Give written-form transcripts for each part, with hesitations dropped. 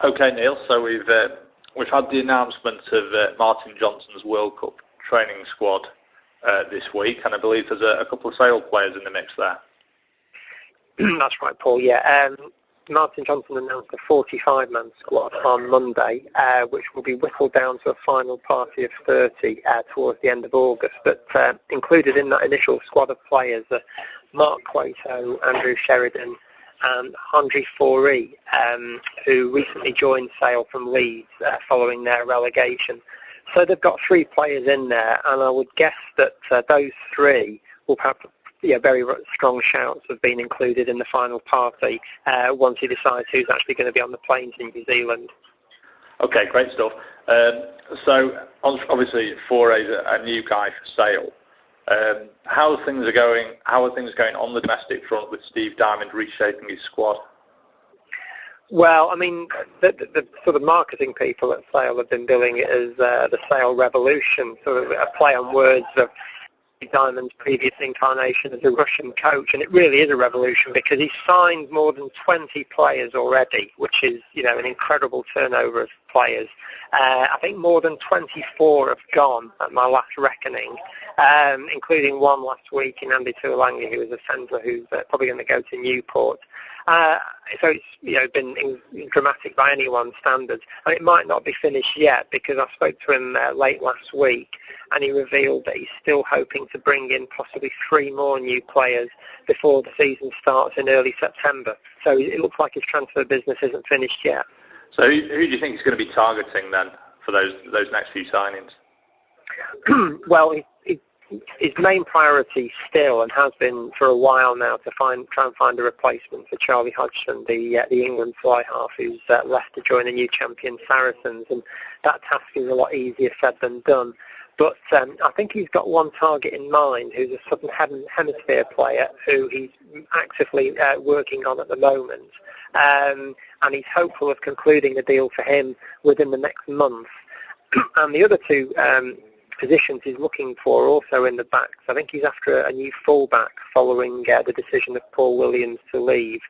Okay, Neil. So we've had the announcement of Martin Johnson's World Cup training squad this week, and I believe there's a couple of Sale players in the mix there. That's right, Paul. Yeah, Martin Johnson announced a 45-man squad on Monday, which will be whittled down to a final party of 30 towards the end of August. But included in that initial squad of players are Mark Cueto, Andrew Sheridan, and Henry Fourie, who recently joined Sale from Leeds following their relegation. So they've got 3 players in there, and I would guess that those 3 will have very strong shouts of being included in the final party once he decides who's actually going to be on the plane to New Zealand. Okay, great stuff. So obviously Fourie is a new guy for Sale. How are things going on the domestic front with Steve Diamond reshaping his squad? Well, I mean, the sort of marketing people at Sale have been billing it as the Sale Revolution, sort of a play on words of Diamond's previous incarnation as a Russian coach, and it really is a revolution because he's signed more than 20 players already, which is, an incredible turnover of players. I think more than 24 have gone at my last reckoning, including one last week in Andy Tuolangi, who is a centre who's probably going to go to Newport. So it's been dramatic by anyone's standards, and it might not be finished yet because I spoke to him late last week, and he revealed that he's still hoping to bring in possibly 3 more new players before the season starts in early September. So it looks like his transfer business isn't finished yet. So who do you think he's going to be targeting then for those next few signings? Well, his main priority still, and has been for a while now, to try and find a replacement for Charlie Hodgson, the England fly half who's left to join the new champion Saracens, and that task is a lot easier said than done. But I think he's got one target in mind, who's a Southern Hemisphere player who he's actively working on at the moment, and he's hopeful of concluding a deal for him within the next month. And the other 2 positions he's looking for also in the backs. I think he's after a new fullback following the decision of Paul Williams to leave.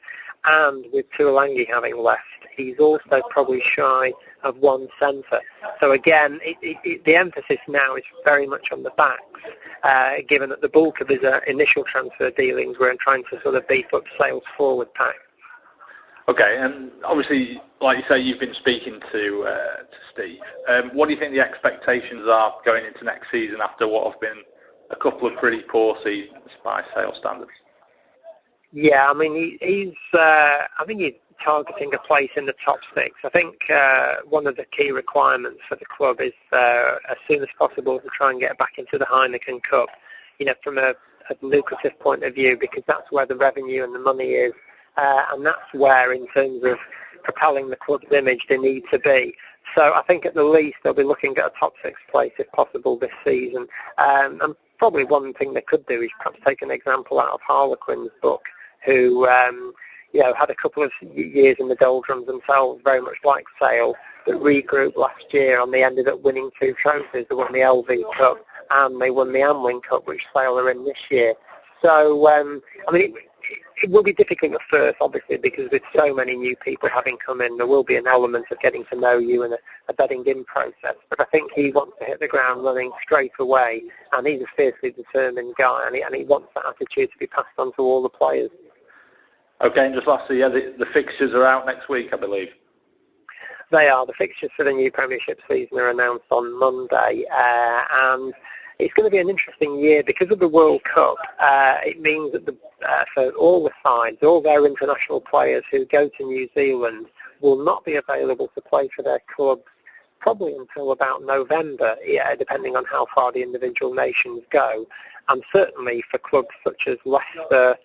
And with Tuolangi having left, he's also probably shy of one centre. So again, the emphasis now is very much on the backs, given that the bulk of his initial transfer dealings were in trying to sort of beef up Sale's forward pack. Okay, and obviously, like you say, you've been speaking to Steve. What do you think the expectations are going into next season after what have been a couple of pretty poor seasons by Sale standards? Yeah, I mean, I think he's targeting a place in the top 6. I think one of the key requirements for the club is as soon as possible to try and get back into the Heineken Cup, from a lucrative point of view, because that's where the revenue and the money is. And that's where, in terms of propelling the club's image, they need to be. So I think at the least they'll be looking at a top 6 place if possible this season. And probably one thing they could do is perhaps take an example out of Harlequin's book, who had a couple of years in the doldrums themselves, very much like Sale, that regrouped last year, and they ended up winning 2 trophies. They won the LV Cup and they won the M.E.N Cup, which Sale are in this year. So, I mean, it will be difficult at first, obviously, because with so many new people having come in, there will be an element of getting to know you and a bedding in process. But I think he wants to hit the ground running straight away, and he's a fiercely determined guy, and he wants that attitude to be passed on to all the players. Okay, and just lastly, the fixtures are out next week, I believe. They are. The fixtures for the new Premiership season are announced on Monday, and it's going to be an interesting year because of the World Cup. It means that for all the sides, all their international players who go to New Zealand will not be available to play for their clubs probably until about November, depending on how far the individual nations go. And certainly for clubs such as Leicester,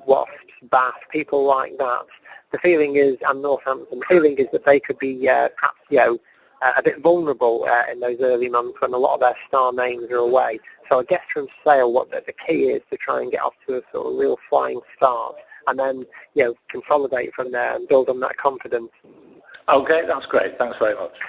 Wasps, Bath, people like that, the feeling is, and Northampton, the feeling is that they could be perhaps, a bit vulnerable in those early months when a lot of their star names are away. So I guess from Sale, what the key is to try and get off to a sort of real flying start, and then consolidate from there and build on that confidence. Okay, that's great. Thanks very much.